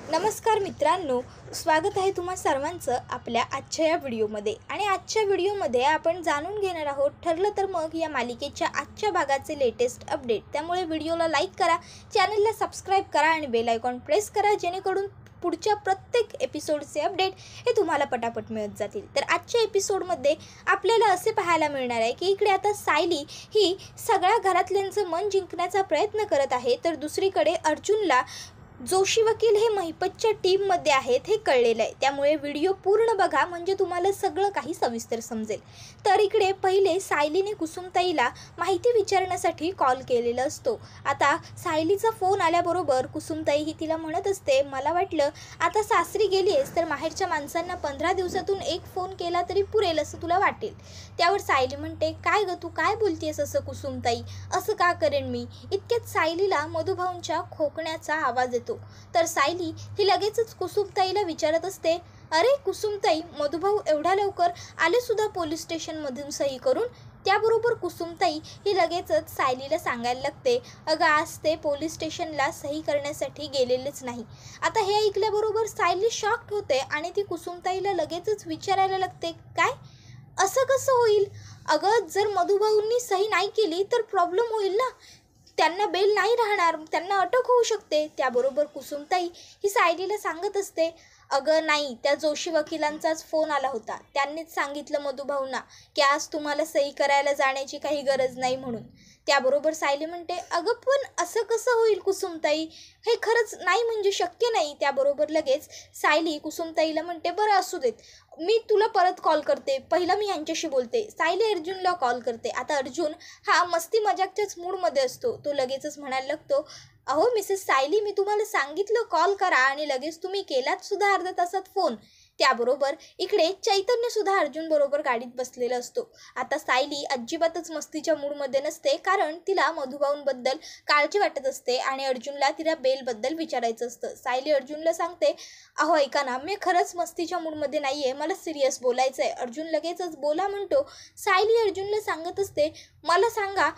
नमस्कार मित्रांनो, स्वागत आहे तुम्हा सर्वांचं आपल्या आजच्या या व्हिडिओमध्ये। आणि आजच्या व्हिडिओमध्ये आपण जाणून घेणार आहोत ठरलं तर मग या मालिकेच्या आजच्या भागाचे लेटेस्ट अपडेट। त्यामुळे व्हिडिओला लाईक करा, चॅनलला सबस्क्राइब करा आणि बेल आयकॉन प्रेस करा, जेणेकरून पुढच्या प्रत्येक एपिसोडचे अपडेट हे तुम्हाला पटापट मिळत जातील। तर आजच्या एपिसोडमध्ये आपल्याला असे पाहायला मिळणार आहे की इकडे आता सायली ही सगळ्या घरातल्यांचं मन जिंकण्याचा प्रयत्न करत आहे, तर दुसरीकडे अर्जुनला जोशी वकील हे महिपतच्या टीममध्ये आहेत हे कळलेलं आहे। त्यामुळे व्हिडिओ पूर्ण बघा, म्हणजे तुम्हाला सगळं काही सविस्तर समजेल। तर इकडे पहिले सायलीने कुसुमताईला माहिती विचारण्यासाठी कॉल केलेला असतो। आता सायलीचा फोन आल्याबरोबर कुसुमताई ही तिला म्हणत असते, मला वाटलं आता सासरी गेली आहेस तर माहेरच्या माणसांना 15 दिवसातून एक फोन केला तरी पुरेल असं तुला वाटेल। त्यावर सायली म्हणते, काय ग तू काय बोलतेस असं कुसुमताई, असं का करेन मी। इतक्यात सायलीला मधुभाऊंच्या खोकण्याचा आवाज येतो। तर सायली ही लगेचच कुसुमताईला विचारत असते, अरे कुसुमताई, मधुभाऊ एवढ्या लवकर आले सुद्धा पोलीस स्टेशनमधून सही करून। त्याबरोबर कुसुमताई ही लगेचच सायलीला सांगायला लागते, अगं आज ते पोलीस स्टेशनला सही करण्यासाठी गेलेलेच नाही। आता हे ऐकल्याबरोबर सायली शॉक्ड होते आणि ती कुसुमताईला लगेचच विचारायला लागते, काय असं कसं होईल। अगं जर मधुभाऊंनी सही नाही केली तर प्रॉब्लेम होईल ना, त्यांना बेल नाही राहणार, त्यांना अटक होऊ शकते। त्याबरोबर कुसुमताई ही सायलीला सांगत असते, अगं नाही, त्या जोशी वकिलांचाच फोन आला होता, त्यांनीच सांगितलं मधुभाऊंना की आज तुम्हाला सही करायला जाण्याची काही गरज नाही म्हणून। त्याबरोबर सायली म्हणते, अगं पण असं कसं होईल कुसुमताई, हे खरंच नाही म्हणजे शक्य नाही। त्याबरोबर लगेच सायली कुसुमताईला म्हणते, बरं असू देत, मी तुला परत कॉल करते, पहिला मी यांच्याशी बोलते। सायली अर्जुनला कॉल करते। आता अर्जुन हा मस्ती मजाकच्याच मूडमध्ये असतो। तो लगेचच म्हणायला लागतो, अहो मिसेस सायली, मी तुम्हाला सांगितलं कॉल करा आणि लगेच तुम्ही केलात सुद्धा अर्ध्या तासात फोन। त्याबरोबर इकडे चैतन्य सुद्धा अर्जुन बरोबर गाडीत बसलेला असतो। आता सायली अजिबातच मस्तीच्या मूडमध्ये नसते, कारण तिला मधुभाऊंबद्दल काळजी वाटत असते आणि अर्जुनला तिला बेलबद्दल विचारायचं असतं। सायली अर्जुनला सांगते, अहो ऐका ना, मी खरंच मस्तीच्या मूडमध्ये नाही आहे, मला सिरियस बोलायचं आहे। अर्जुन लगेचच बोला म्हणतो। सायली अर्जुनला सांगत असते, मला सांगा,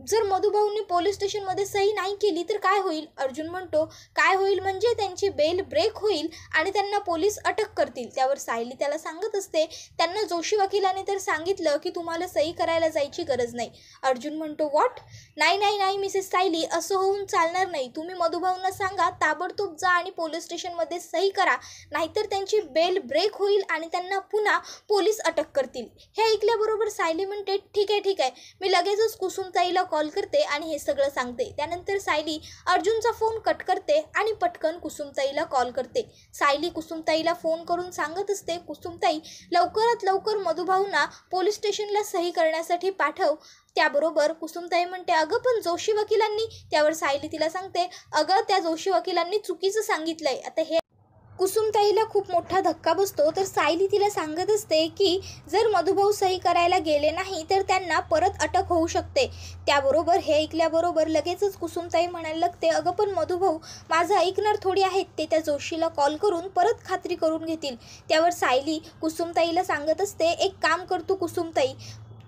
जर मधुभाऊंनी पोलीस स्टेशनमध्ये सही नाही केली तर काय होईल। अर्जुन म्हणतो, काय होईल म्हणजे त्यांची बेल ब्रेक होईल आणि त्यांना पोलीस अटक करतील। त्यावर सायली त्याला सांगत असते, त्यांना जोशी वकिलाने तर सांगितलं की तुम्हाला सही करायला जायची गरज नाही। अर्जुन म्हणतो, व्हॉट, नाही नाही नाही मिसेस सायली, असं होऊन चालणार नाही। तुम्ही मधुभाऊंना सांगा ताबडतोब जा आणि पोलीस स्टेशनमध्ये सही करा, नाहीतर त्यांची बेल ब्रेक होईल आणि त्यांना पुन्हा पोलीस अटक करतील। हे ऐकल्याबरोबर सायली म्हणते, ठीक आहे, मी लगेचच कुसुमताईला कॉल करते आणि हे सगळं सांगते। त्यानंतर सायली अर्जुनचा फोन कट करते आणि पटकन कुसुमताईला कॉल करते। सायली कुसुमताईला फोन करून सांगत असते, कुसुमताई लवकरात लवकर मधुभाऊंना पोलीस स्टेशनला सही करण्यासाठी पाठव। त्याबरोबर कुसुमताई म्हणते, अगं पण जोशी वकिलांनी। त्यावर सायली तिला सांगते, अगं त्या जोशी वकिलांनी चुकीचं सांगितलंय। आता हे कुसुमताईला खूप मोठा धक्का बसतो। तर सायली तिला सांगत असते की जर मधुभाऊ सही करायला गेले नाही तर त्यांना परत अटक होऊ शकते। त्याबरोबर हे ऐकल्याबरोबर लगेचच कुसुमताई म्हणायला लागते, अगं पण मधुभाऊ माझं ऐकणार थोडी आहेत, ते त्या जोशीला कॉल करून परत खात्री करून घेतील। त्यावर सायली कुसुमताईला सांगत असते, एक काम करतो कुसुमताई,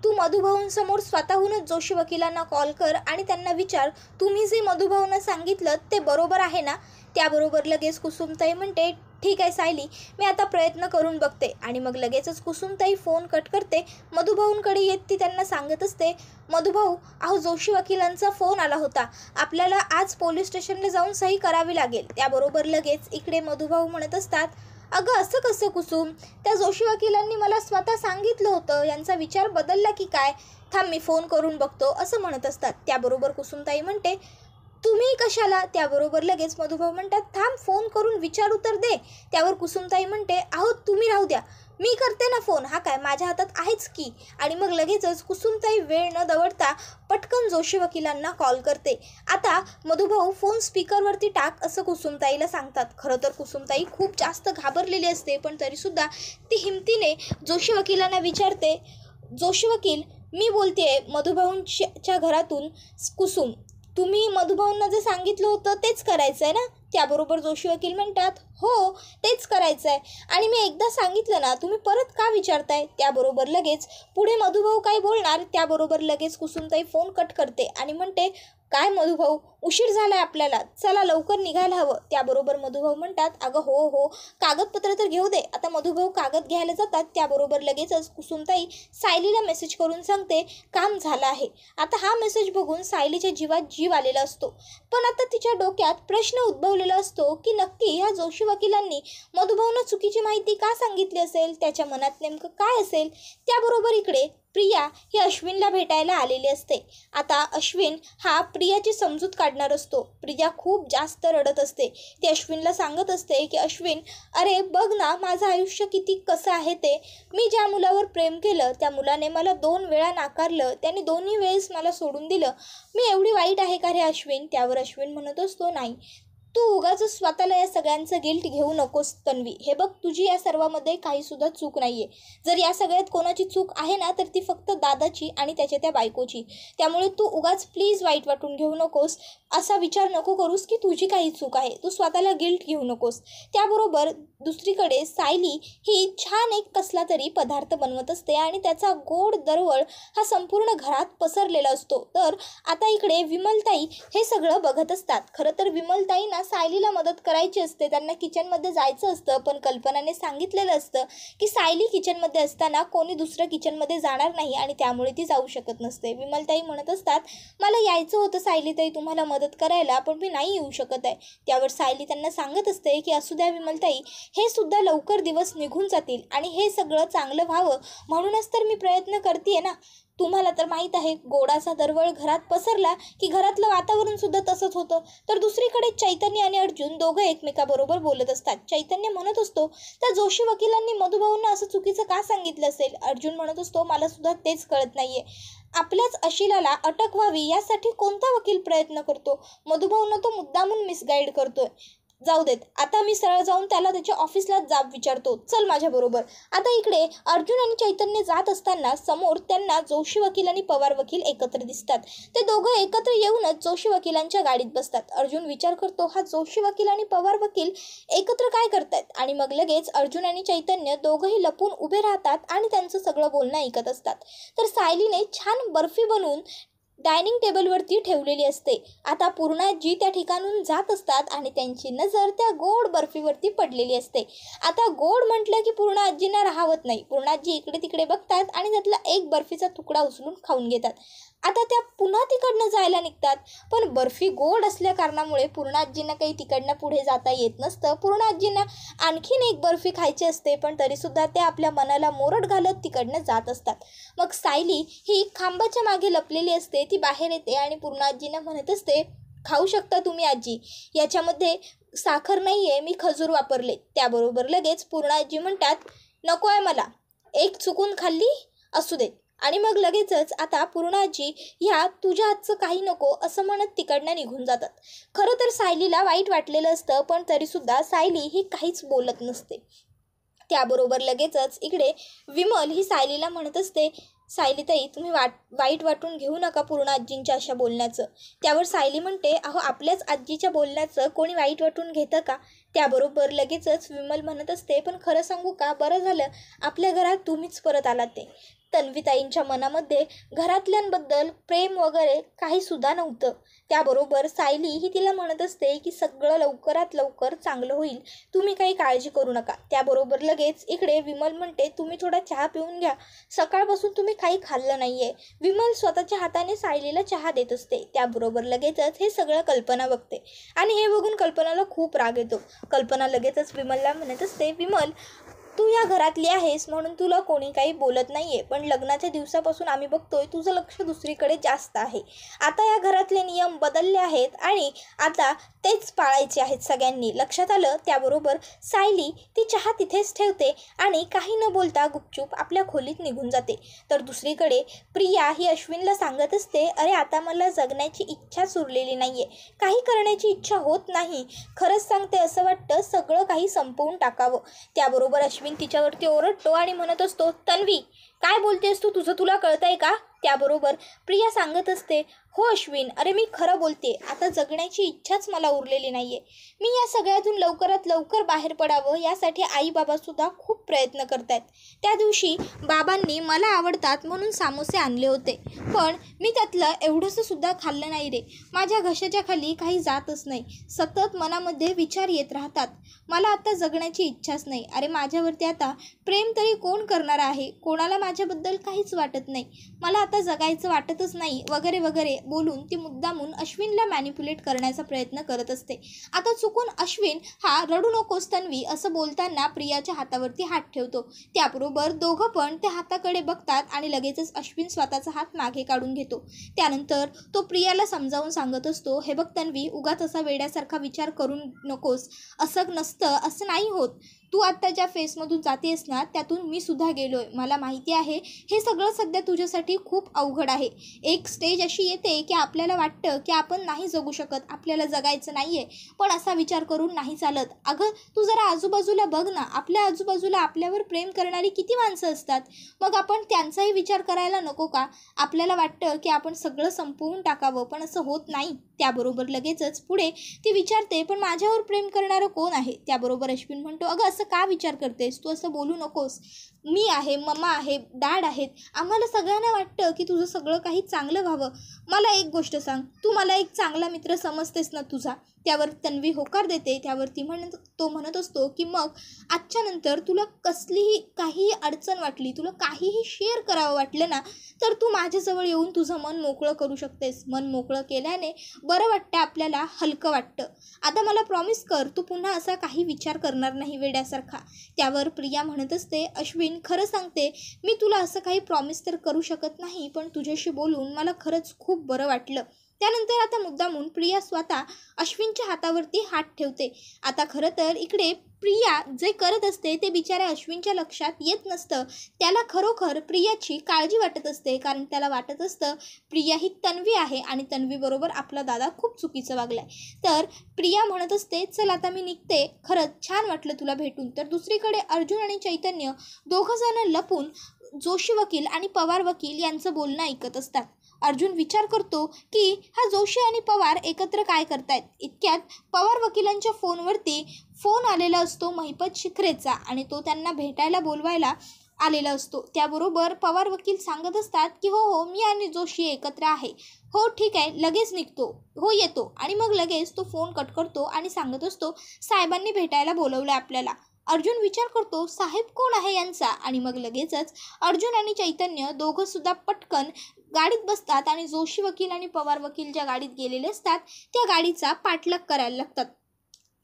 तू मधुभाऊंसमोर स्वतःहूनच जोशी वकिलांना कॉल कर आणि त्यांना विचार, तुम्ही जे मधुभाऊंना सांगितलं ते बरोबर आहे ना। त्याबरोबर लगेच कुसुमताई म्हणते, ठीक आहे सायली, मी आता प्रयत्न करून बघते। आणि मग लगेचच कुसुमताई फोन कट करते। मधुभाऊंकडे येत ती त्यांना सांगत असते, मधुभाऊ, अहो जोशी वकिलांचा फोन आला होता, आपल्याला आज पोलीस स्टेशनला जाऊन सही करावी लागेल। त्याबरोबर लगेच इकडे मधुभाऊ म्हणत असतात, अगं असं कसं कुसुम, त्या जोशी वकिलांनी मला स्वतः सांगितलं होतं, यांचा विचार बदलला की काय, थांब मी फोन करून बघतो असं म्हणत असतात। त्याबरोबर कुसुमताई म्हणते, तुम्ही कशाला। त्याबरोबर लगेच मधुभाऊ म्हणतात, थांब फोन करून विचारू तर दे। त्यावर कुसुमताई म्हणते, अहो तुम्ही राहू द्या, मी करते ना फोन, हा काय माझ्या हातात आहेच की। आणि मग लगेचच कुसुमताई वेळ न दवडता पटकन जोशी वकिलांना कॉल करते। आता मधुभाऊ फोन स्पीकरवरती टाक असं कुसुमताईला सांगतात। खरं तर कुसुमताई खूप जास्त घाबरलेली असते, पण तरीसुद्धा ती हिमतीने जोशी वकिलांना विचारते, जोशी वकील, मी बोलतेय मधुभाऊंच्या घरातून, कुसुम, तुम्ही मधुभाऊंना जे सांगितलं होतं तेच करायचं आहे ना। त्याबरोबर जोशी वकील म्हणतात, हो तेच करायचं आहे, आणि मी एकदा सांगितलं ना, तुम्ही परत का विचारताय। त्याबरोबर लगेच पुढे मधुभाऊ काय बोलणार त्याबरोबर लगेच कुसुमताई फोन कट करते आणि म्हणते, काय मधुभाऊ, उशीर झालाय आपल्याला, चला लवकर निघायला हवं. त्याबरोबर मधुभाऊ म्हणतात, अगं हो, कागदपत्र तर घेऊ दे. आता मधुभाऊ कागद घ्यायला जातात. त्याबरोबर लगेचच कुसुमताई सायलीला मेसेज करून सांगते, काम झालं आहे. आता हा मेसेज बघून सायलीच्या जीवात जीव आलेला असतो. पण आता तिच्या डोक्यात प्रश्न उद्भवलेला असतो की नक्की ह्या जोशी वकिलांनी मधुभाऊंना चुकीची माहिती का सांगितली असेल, त्याच्या मनात नेमकं काय असेल. त्याबरोबर इकडे प्रिया ही अश्विनला भेटायला आलेली असते. आता अश्विन हा प्रियाची समजूत काढणार असतो. प्रिया खूप जास्त रडत असते. ती अश्विनला सांगत असते की अश्विन, अरे बघ ना माझं आयुष्य किती कसं आहे ते. मी ज्या मुलावर प्रेम केलं त्या मुलाने मला 2 वेळा नाकारलं. त्याने दोन्ही वेळेस मला सोडून दिलं. मी एवढी वाईट आहे का रे अश्विन? त्यावर अश्विन म्हणत असतो, नाही, तू उगाच स्वतःला या सगळ्यांचं गिल्ट घेऊ नकोस तन्वी. हे बघ, तुझी या सर्वामध्ये काही सुद्धा चूक नाहीये. जर या सगळ्यात कोणाची चूक आहे ना तर ती फक्त दादाची आणि त्याच्या त्या बायकोची. त्यामुळे तू उगाच प्लीज वाईट वाटून घेऊ नकोस. असा विचार नको करूस की तुझी काही चूक आहे. तू स्वतःला गिल्ट घेऊ नकोस. त्याबरोबर दुसरीकडे सायली ही छान एक कसला तरी पदार्थ बनवत असते आणि त्याचा गोड दरवळ हा संपूर्ण घरात पसरलेला असतो. तर आता इकडे विमलताई हे सगळं बघत असतात. खरं तर विमलताईंना सायलीला मदत करायची असते. त्यांना किचनमध्ये जायचं असतं, पण कल्पनाने सांगितलेलं असतं की सायली किचनमध्ये असताना कोणी दुसरं किचनमध्ये जाणार नाही आणि त्यामुळे ती जाऊ शकत नसते. विमलताई म्हणत असतात, मला यायचं होतं सायलीताई तुम्हाला मदत करायला, पण मी नाही येऊ शकत आहे. त्यावर सायली त्यांना सांगत असते की असू द्या विमलताई, हे सुद्धा लवकर दिवस निघून जातील आणि हे सगळं चांगलं व्हावं म्हणूनच तर मी प्रयत्न करते ना. तुम्हाला तर माहीत आहे, गोडाचा दरवळ घरात पसरला की घरातलं वातावरण सुद्धा तसंच होतं. तर दुसरीकडे चैतन्य आणि अर्जुन दोघं एकमेकाबरोबर बोलत असतात. चैतन्य म्हणत असतो, त्या जोशी वकिलांनी मधुभाऊंना असं चुकीचं का सांगितलं असेल. अर्जुन म्हणत असतो, मला सुद्धा तेच कळत नाहीये. आपल्याच अशिलाला अटक व्हावी यासाठी कोणता वकील प्रयत्न करतो. मधुभाऊंना तो मुद्दामून मिसगाईड करतोय. जाऊ देत, आता मी सरळ जाऊन त्याला त्याच्या ऑफिसला जाब विचारतो, चल माझ्याबरोबर. आता इकडे अर्जुन आणि चैतन्य जात असताना समोर त्यांना जोशी वकील आणि पवार वकील एकत्र दिसतात. ते दोघं एकत्र येऊनच जोशी वकिलांच्या गाडीत बसतात. अर्जुन विचार करतो, हा जोशी वकील आणि पवार वकील एकत्र काय करतायत. आणि मग लगेच अर्जुन आणि चैतन्य दोघंही लपून उभे राहतात आणि त्यांचं सगळं बोलणं ऐकत असतात. तर सायलीने छान बर्फी बनवून डायनिंग टेबलवरती ठेवलेली असते. आता पूर्णाजी त्या ठिकाणून जात असतात आणि त्यांची नजर त्या गोड बर्फीवरती पडलेली असते. आता गोड म्हटलं की पूर्णाजींना राहवत नाही. पूर्णाजी इकडे तिकडे बघतात आणि त्यातला एक बर्फीचा तुकडा उचलून खाऊन घेतात. आता त्या पुन्हा तिकडनं जायला निघतात, पण बर्फी गोड असल्या कारणामुळे पूर्णाजींना काही तिकडनं पुढे जाता येत नसतं. पूर्णाजींना आणखीन एक बर्फी खायची असते, पण तरीसुद्धा ते आपल्या मनाला मोरड घालत तिकडनं जात असतात. मग सायली ही खांबाच्या मागे लपलेली असते. ती बाहेर येते आणि पूर्णाजींना म्हणत असते, खाऊ शकता तुम्ही आजी, याच्यामध्ये साखर नाही आहे, मी खजूर वापरले. त्याबरोबर लगेच पूर्णाजी म्हणतात, नको आहे मला, एक चुकून खाल्ली असू दे. आणि मग लगेचच आता पूर्णाजी ह्या तुझ्या हातचं काही नको असं म्हणत तिकडनं निघून जातात. खरं तर सायलीला वाईट वाटलेलं असतं, पण तरीसुद्धा सायली ही काहीच बोलत नसते. त्याबरोबर लगेचच इकडे विमल ही सायलीला म्हणत असते, सायलीताई तुम्ही वाईट वाटून घेऊ नका पूर्णाजींच्या अशा बोलण्याचं. त्यावर सायली म्हणते, अहो आपल्याच आजीच्या बोलण्याचं कोणी वाईट वाटून घेतं का. त्याबरोबर लगेचच विमल म्हणत असते, पण खरं सांगू का, बरं झालं आपल्या घरात तुम्हीच परत आलात. ते तन्वीताईंच्या मनामध्ये घरातल्यांबद्दल प्रेम वगैरे काही सुद्धा नव्हतं. त्याबरोबर सायली ही तिला म्हणत असते की सगळं लवकरात लवकर चांगलं होईल, तुम्ही काही काळजी करू नका. त्याबरोबर लगेच इकडे विमल म्हणते, तुम्ही थोडा चहा पिऊन घ्या, सकाळपासून तुम्ही काही खाल्लं नाहीये. विमल स्वतःच्या हाताने सायलीला चहा देत असते. त्याबरोबर लगेचच हे सगळं कल्पना बघते आणि हे बघून कल्पनाला खूप राग येतो. कल्पना लगेचच विमलला म्हणत असते, विमल तू या घरातली आहेस म्हणून तुला कोणी काही बोलत नाहीये, पण लग्नाच्या दिवसापासून आम्ही बघतोय तुझं लक्ष दुसरीकडे जास्त आहे. आता या घरातले नियम बदलले आहेत आणि आता तेच पाळायचे आहेत सगळ्यांनी, लक्षात आलं. त्याबरोबर सायली ती चहा तिथेच ठेवते आणि काही न बोलता गुपचूप आपल्या खोलीत निघून जाते. तर दुसरीकडे प्रिया ही अश्विनला सांगत असते, अरे आता मला जगण्याची इच्छाच उरलेली नाहीये, काही करण्याची इच्छा होत नाही. खरंच सांगते, असं वाटतं सगळं काही संपवून टाकावं. त्याबरोबर अश्विन तिच्यावरती ओरडतो आणि म्हणत असतो, तन्वी काय बोलतेस तू, तुझं तुला कळतंय का. त्याबरोबर प्रिया सांगत असते, हो अश्विन, अरे मी खरं बोलते, आता जगण्याची इच्छाच मला उरलेली नाहीये. मी या सगळ्यातून लवकरात लवकर बाहेर पडावं यासाठी आई बाबासुद्धा खूप प्रयत्न करतायत. त्या दिवशी बाबांनी मला आवडतात म्हणून समोसे आणले होते, पण मी त्यातलं एवढंसं सुद्धा खाल्लं नाही रे. माझ्या घशाच्या खाली काही जातच नाही. सतत मनामध्ये विचार येत राहतात. मला आता जगण्याची इच्छाच नाही. अरे माझ्यावरती आता प्रेम तरी कोण करणार आहे? कोणाला माझ्याबद्दल काहीच वाटत नाही. मला आता जगायचं वाटतच नाही वगैरे वगैरे बोलून ती मुद्दामून अश्विनला मॅनिप्युलेट करण्याचा प्रयत्न करत असते. आता चुकून अश्विन हा रडू नकोस तन्वी असं बोलताना प्रियाच्या हातावरती हात ठेवतो. त्याबरोबर दोघं पण त्या हाताकडे बघतात आणि लगेचच अश्विन स्वतःचा हात मागे काढून घेतो. त्यानंतर तो प्रियाला समजावून सांगत असतो, हे बघ तन्वी, उगाच असा वेड्यासारखा विचार करू नकोस. असं नसतं, असं नाही होत. तू आत्ता ज्या फेसमधून जातेस ना त्यातून मी सुद्धा गेलोय. मला माहिती आहे हे सगळं सध्या तुझ्यासाठी खूप अवघड आहे. एक स्टेज अशी येते की आपल्याला वाटतं की आपण नाही जगू शकत, आपल्याला जगायचं नाहीये, पण असा विचार करून नाही चालत. अगं तू जरा आजूबाजूला बघ ना, आपल्या आजूबाजूला आपल्यावर प्रेम करणारी किती माणसं असतात. मग आपण त्यांचाही विचार करायला नको का? आपल्याला वाटतं की आपण सगळं संपवून टाकावं, पण असं होत नाही. त्याबरोबर लगेचच पुढे ती विचारते, पण माझ्यावर प्रेम करणारं कोण आहे? त्याबरोबर अश्विन म्हणतो, अगं असं का विचार करतेस? तू असं बोलू नकोस. मी आहे, मम्मा आहे, डॅड आहेत. आम्हाला सगळ्यांना वाटतं की तुझं सगळं काही चांगलं व्हावं. मला एक गोष्ट सांग, तू मला एक चांगला मित्र समजतेस ना तुझा? त्यावर तन्वी होकार देते. त्यावरती तो म्हणत असतो की मग आजच्या नंतर तुला कसलीही काही अडचण वाटली, तुला काहीही शेअर करावं वाटलं ना, तर तू माझ्याजवळ येऊन तुझं मन मोकळं करू शकतेस. मन मोकळं केल्याने बरं वाटतं, आपल्याला हलकं वाटतं. आता मला प्रॉमिस कर, तू पुन्हा असा काही विचार करणार नाही वेड्यासारखा. त्यावर प्रिया म्हणत असते, अश्विन खरं सांगते, मी तुला असं काही प्रॉमिस तर करू शकत नाही, पण तुझ्याशी बोलून मला खरंच खूप बरं वाटलं. त्यानंतर आता मुद्दामून प्रिया स्वतः अश्विनच्या हातावरती हात ठेवते. आता खरं तर इकडे प्रिया जे करत असते ते बिचाऱ्या अश्विनच्या लक्षात येत नसतं. त्याला खरोखर प्रियाची काळजी वाटत असते, कारण त्याला वाटत असतं प्रिया ही तन्वी आहे आणि तन्वीबरोबर आपला दादा खूप चुकीचं वागलाय. तर प्रिया म्हणत असते, चल आता मी निघते, खरंच छान वाटलं तुला भेटून. तर दुसरीकडे अर्जुन आणि चैतन्य दोघं जण लपून जोशी वकील आणि पवार वकील यांचं बोलणं ऐकत असतात. अर्जुन विचार करतो की हा जोशी आणि पवार एकत्र काय करतायत. इतक्यात पवार वकिलांच्या फोन आलेला असतो महिपत शिखरेचा आणि तो त्यांना भेटायला बोलवायला आलेला असतो. त्याबरोबर पवार वकील सांगत असतात की हो मी आणि जोशी एकत्र आहे. हो ठीक आहे, लगेच निघतो, हो येतो. आणि मग लगेच तो फोन कट करतो आणि सांगत असतो, साहेबांनी भेटायला बोलवलं आपल्याला. अर्जुन विचार करतो, साहेब कोण आहे यांचा? आणि मग लगेचच अर्जुन आणि चैतन्य दोघं सुद्धा पटकन गाडीत बसतात आणि जोशी वकील आणि पवार वकील ज्या गाडीत गेलेले असतात त्या गाडीचा पाठलाग करायला लागतात.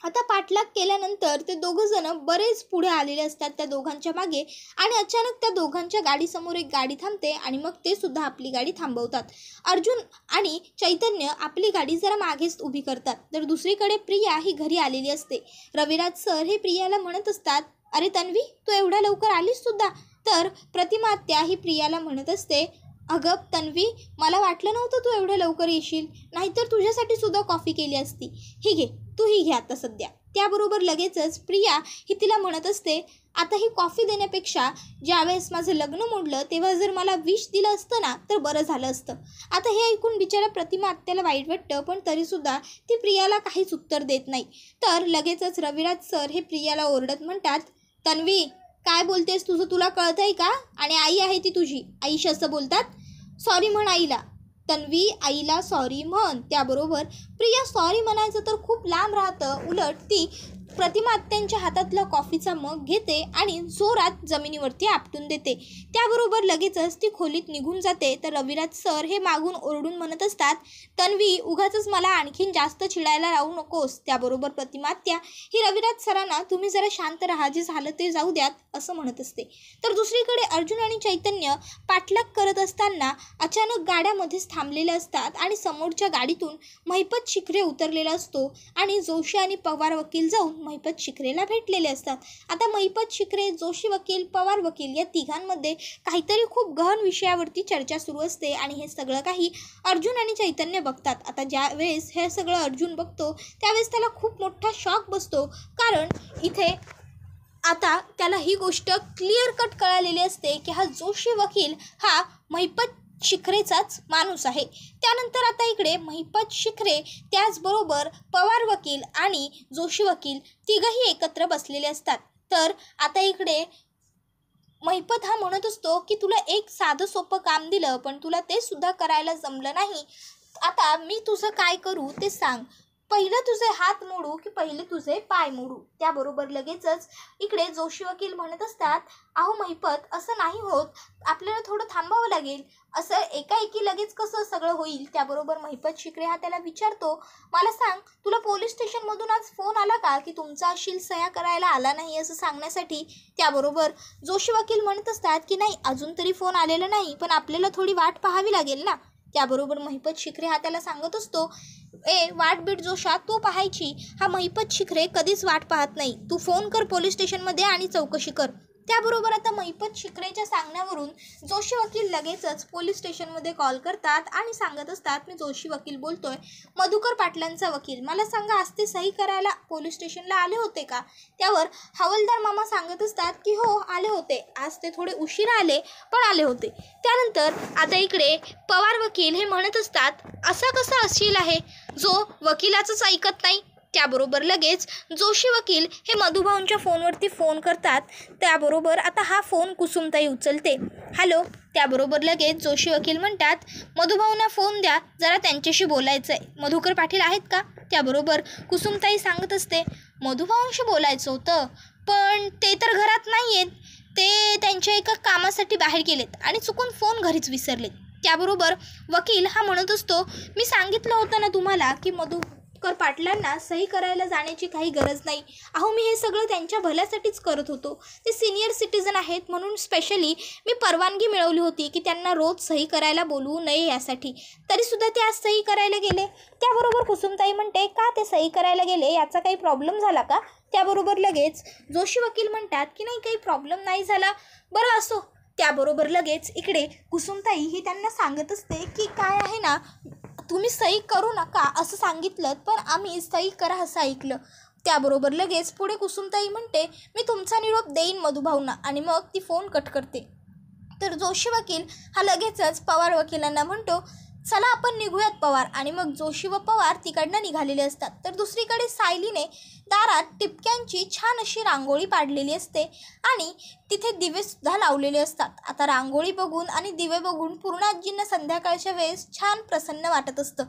आता पाठलाग केल्यानंतर ते दोघं जण बरेच पुढे आलेले असतात त्या दोघांच्या मागे, आणि अचानक त्या दोघांच्या गाडीसमोर एक गाडी थांबते आणि मग ते सुद्धा आपली गाडी थांबवतात. अर्जुन आणि चैतन्य आपली गाडी जरा मागेच उभी करतात. तर दुसरीकडे प्रिया ही घरी आलेली असते. रविराज सर हे प्रियाला म्हणत असतात, अरे तन्वी, तू एवढ्या लवकर आलीस सुद्धा? तर प्रतिमा आत्या ही प्रियाला म्हणत असते, अगं तन्वी, मला वाटलं नव्हतं तू एवढ्या लवकर येशील, नाहीतर तुझ्यासाठी सुद्धा कॉफी केली असती. ही घे, तू ही घे आता सध्या. त्याबरोबर लगेचच प्रिया ही तिला म्हणत असते, आता ही कॉफी देण्यापेक्षा ज्यावेळेस माझं लग्न मोडलं तेव्हा जर मला विष दिलं असतं ना तर बरं झालं असतं. आता हे ऐकून बिचारा प्रतिमा आत्याला वाईट वाटतं, पण तरीसुद्धा ती प्रियाला काहीच उत्तर देत नाही. तर लगेचच रविराज सर हे प्रियाला ओरडत म्हणतात, तन्वी, काय बोलतेस तुझं तुला कळतंय का? आणि आई आहे ती तुझी, आईशी असं बोलतात? सॉरी म्हण आईला. तन्वी, आईला सॉरी म्हण. त्याबरोबर प्रिया सॉरी म्हणायचं तर खूप लांब राहतं, उलट ती प्रतिमा आत्यांच्या हातातला कॉफीचा मग घेते आणि जोरात जमिनीवरती आपटून देते. त्याबरोबर लगेचच ती खोलीत निघून जाते. तर रविराज सर हे मागून ओरडून म्हणत असतात, तन्वी, उगाचच मला आणखीन जास्त चिडायला लावू नकोस. त्याबरोबर प्रतिमा आत्या ही रविराज सरांना तुम्ही जरा शांत राहा, जे झालं ते जाऊ द्यात असं म्हणत असते. तर दुसरीकडे अर्जुन आणि चैतन्य पाठलाग करत असताना अचानक गाड्यामध्येच थांबलेल्या असतात आणि समोरच्या गाडीतून महिपत शिखरे उतरलेला असतो आणि जोशी आणि पवार वकील जाऊन महिपत शिखरेला भेटलेले असतात. आता महिपत शिखरे, जोशी वकील, पवार वकील या तिघांमध्ये काहीतरी खूप गहन विषयावरती चर्चा सुरू असते आणि हे सगळं काही अर्जुन आणि चैतन्य बघतात. आता ज्या वेळेस हे सगळं अर्जुन बघतो त्यावेळेस त्याला खूप मोठा शॉक बसतो, कारण इथे आता त्याला ही गोष्ट क्लिअर कट कळालेली असते की हा जोशी वकील हा महिपत शिखरेचाच माणूस आहे. त्यानंतर आता इकडे महिपत शिखरे त्याचबरोबर पवार वकील आणि जोशी वकील तिघही एकत्र बसलेले असतात. तर आता इकडे महिपत हा म्हणत असतो की तुला एक साधं सोपं काम दिलं पण तुला ते सुद्धा करायला जमलं नाही. आता मी तुझं काय करू ते सांग. पहिलं तुझे हात मोडू की पहिले तुझे पाय मोडू. त्याबरोबर लगेचच इकडे जोशी वकील म्हणत असतात, अहो महिपत असं नाही होत, आपल्याला थोडं थांबावं लागेल. असं एकाएकी लगेच कसं सगळं होईल. त्याबरोबर महिपत शिखरे हा त्याला विचारतो, मला सांग तुला पोलीस स्टेशनमधून आज फोन आला का की तुमचा शील सह्या करायला आला नाही असं सांगण्यासाठी. त्याबरोबर जोशी वकील म्हणत असतात की नाही अजून तरी फोन आलेला नाही पण आपल्याला थोडी वाट पाहावी लागेल ना. त्याबरोबर महिपत शिखरे हा त्याला सांगत असतो, वाट बीट जोशा तू पाहायची. हा महिपत शिखरे कधीच वाट पाहत नाही. तू फोन कर पोलीस स्टेशनमध्ये आणि चौकशी कर. त्याबरोबर आता महिपत शिखरेच्या सांगण्यावरून जोशी वकील लगेचच पोलीस स्टेशनमध्ये कॉल करतात आणि सांगत असतात, मी जोशी वकील बोलतोय, मधुकर पाटलांचा वकील. मला सांगा आज ते सही करायला पोलीस स्टेशनला आले होते का. त्यावर हवालदार मामा सांगत असतात की हो आले होते, आज ते थोडे उशिरा आले पण आले होते. त्यानंतर आता इकडे पवार वकील हे म्हणत असतात, असा कसा अशील आहे जो वकिलाचंच ऐकत नाही. त्याबरोबर लगेच जोशी वकील हे मधुभाऊंच्या फोनवरती फोन करतात. त्याबरोबर आता हा फोन कुसुमताई उचलते. हॅलो. त्याबरोबर लगेच जोशी वकील म्हणतात, मधुभाऊंना फोन द्या, जरा त्यांच्याशी बोलायचं आहे. मधुकर पाटील आहेत का. त्याबरोबर कुसुमताई सांगत असते, मधुभाऊंशी बोलायचं होतं पण ते तर घरात नाही आहेत, ते त्यांच्या एका कामासाठी बाहेर गेलेत आणि चुकून फोन घरीच विसरलेत. त्याबरोबर वकील हा म्हणत असतो, मी सांगितलं होतं ना तुम्हाला की मधुकर पाटलांना सही करायला जाण्याची काही गरज नाही. अहो मी हे सगळं त्यांच्या भल्यासाठीच करत होतो. ते सिनियर सिटीजन आहेत म्हणून स्पेशली मी परवानगी मिळवली होती की त्यांना रोज सही करायला बोलवू नये यासाठी. तरीसुद्धा ते आज सही करायला गेले. त्याबरोबर कुसुमताई म्हणते, का ते सही करायला गेले, याचा काही प्रॉब्लेम झाला का. त्याबरोबर लगेच जोशी वकील म्हणतात की नाही काही प्रॉब्लेम नाही झाला, बरं असो. त्याबरोबर लगेच इकडे कुसुमताई ही त्यांना सांगत असते की काय आहे ना, तुम्ही सही करू नका असं सांगितलं पण आम्ही सही करा असं ऐकलं. त्याबरोबर लगेच पुढे कुसुमताई म्हणते, मी तुमचा निरोप देईन मधुभाऊंना आणि मग ती फोन कट करते. तर जोशी वकील हा लगेचच पवार वकिलांना म्हणतो, चला आपण निघूयात पवार. आणि मग जोशी व पवार तिकडनं निघालेले असतात. तर दुसरीकडे सायलीने दारात टिपक्यांची छान अशी रांगोळी पाडलेली असते आणि तिथे दिवेसुद्धा लावलेले असतात. आता रांगोळी बघून आणि दिवे बघून पूर्णाजींना संध्याकाळच्या वेळेस छान प्रसन्न वाटत असतं.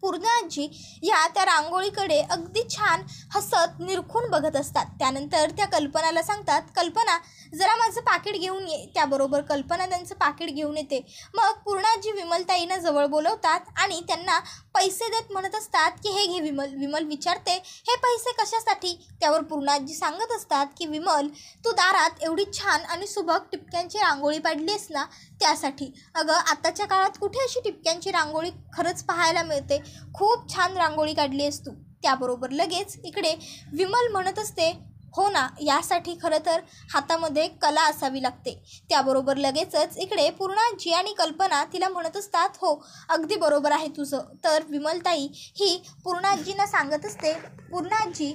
पूर्णाजी या त्या रांगोळीकडे अगदी छान हसत निरखून बघत असतात. त्यानंतर त्या कल्पनाला सांगतात, कल्पना जरा माझं पाकीट घेऊन ये. त्याबरोबर कल्पना त्यांचं पाकीट घेऊन येते. मग पूर्णाजी विमलताईंना जवळ बोलवतात आणि त्यांना पैसे देत म्हणत असतात की हे घे विमल. विमल विचारते, हे पैसे कशासाठी. त्यावर पूर्णाजी सांगत असतात की विमल तू दारात एवढी छान आणि सुबक टिपक्यांची रांगोळी पाडलीस ना त्यासाठी. अगं आताच्या काळात कुठे अशी टिपक्यांची रांगोळी खरंच पाहायला मिळते, खूप छान रांगोळी काढली आहेस तू. त्याबरोबर लगेच इकडे विमल म्हणत असते, हो ना, यासाठी खरं तर हातामध्ये कला असावी लागते. त्याबरोबर लगेचच इकडे पूर्णाजी आणि कल्पना तिला म्हणत असतात, हो अगदी बरोबर आहे तुझं. तर विमलताई ही पूर्णाजींना सांगत असते, पूर्णाजी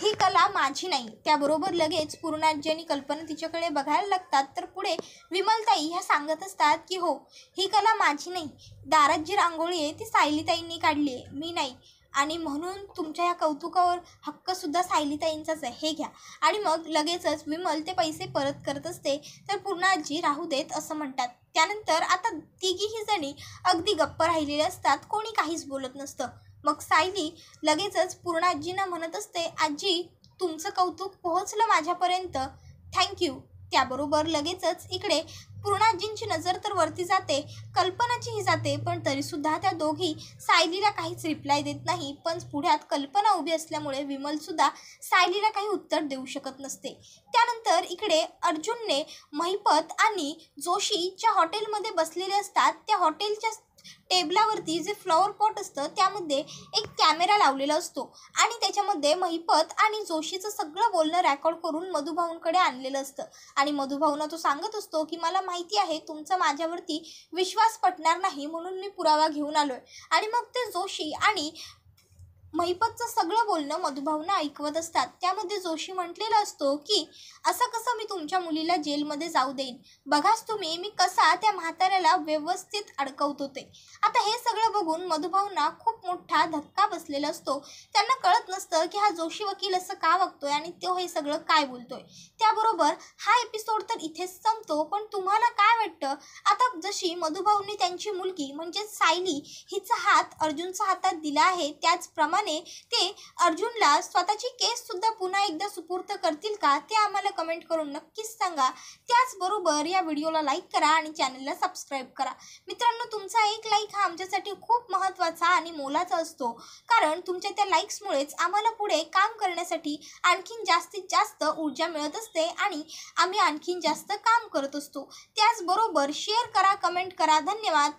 ही कला माझी नाही. त्याबरोबर लगेच पूर्णाजी आणि कल्पना तिच्याकडे बघायला लागतात. तर पुढे विमलताई ह्या सांगत असतात की हो ही कला माझी नाही, दारात जी रांगोळी आहे ती सायलीताईंनी काढली आहे, मी नाही. आणि म्हणून तुमच्या ह्या कौतुकावर हक्कसुद्धा सायलीताईंचाच आहे, हे घ्या. आणि मग लगेचच विमल ते पैसे परत करत असते. तर पूर्णाजी राहू देत असं म्हणतात. त्यानंतर आता तिघीही जणी अगदी गप्प राहिलेले असतात, कोणी काहीच बोलत नसतं. मग सायली लगेचच पूर्णाजींना म्हणत असते, आजी तुमचं कौतुक पोहोचलं माझ्यापर्यंत, थँक्यू. त्याबरोबर लगेचच इकडे पूर्णाजींची नजर तर वरती जाते, कल्पनाचीही जाते, पण तरीसुद्धा त्या दोघी सायलीला काहीच रिप्लाय देत नाही. पण पुढ्यात कल्पना उभी असल्यामुळे विमलसुद्धा सायलीला काही उत्तर देऊ शकत नसते. त्यानंतर इकडे अर्जुनने महिपत आणि जोशीच्या हॉटेलमध्ये बसलेले असतात. त्या हॉटेलच्या टेबलावरती जे फ्लॉवर पॉट असतं त्यामध्ये एक कॅमेरा लावलेला असतो आणि त्याच्यामध्ये महिपत आणि जोशीचं सगळं बोलणं रेकॉर्ड करून मधुभाऊंकडे आणलेलं असतं. आणि मधुभाऊंना तो सांगत असतो की मला माहिती आहे तुमचा माझ्यावरती विश्वास पटणार नाही म्हणून मी पुरावा घेऊन आलोय. आणि मग ते जोशी आणि महिपतचं सगळं बोलणं मधुभाऊंना ऐकवत असतात. त्यामध्ये जोशी म्हटलेला असतो की असं कसं मी तुमच्या मुलीला जेलमध्ये जाऊ देईन, बघाच तुम्ही मी कसा त्या म्हाताऱ्याला व्यवस्थित अडकवतो ते. आता हे सगळं बघून मधुभाऊंना खूप मोठा धक्का बसलेला असतो. त्यांना कळत नसतं की हा जोशी वकील असं का वागतोय आणि तो हे सगळं काय बोलतोय. त्याबरोबर हा एपिसोड तर इथेच संपतो. पण तुम्हाला काय वाटतं? आता जशी मधुभाऊंनी त्यांची मुलगी म्हणजे सायली हिचा हात अर्जुनच्या हातात दिला आहे, त्याचप्रमाणे ते अर्जुनला स्वतःची केस सुद्धा पुन्हा एकदा सुपूर्द करतील का, ते आम्हाला कमेंट करून नक्कीच सांगा. त्याचबरोबर या व्हिडिओला लाईक करा आणि चॅनलला सबस्क्राईब करा. मित्रांनो, तुमचा एक लाईक हा आमच्यासाठी खूप महत्त्वाचा आणि मोलाचा असतो, कारण तुमच्या त्या लाईक्समुळेच आम्हाला पुढे काम करण्यासाठी आणखीन जास्तीत जास्त ऊर्जा मिळत असते आणि आम्ही आणखीन जास्त काम करत असतो. त्याचबरोबर शेअर करा, कमेंट करा. धन्यवाद.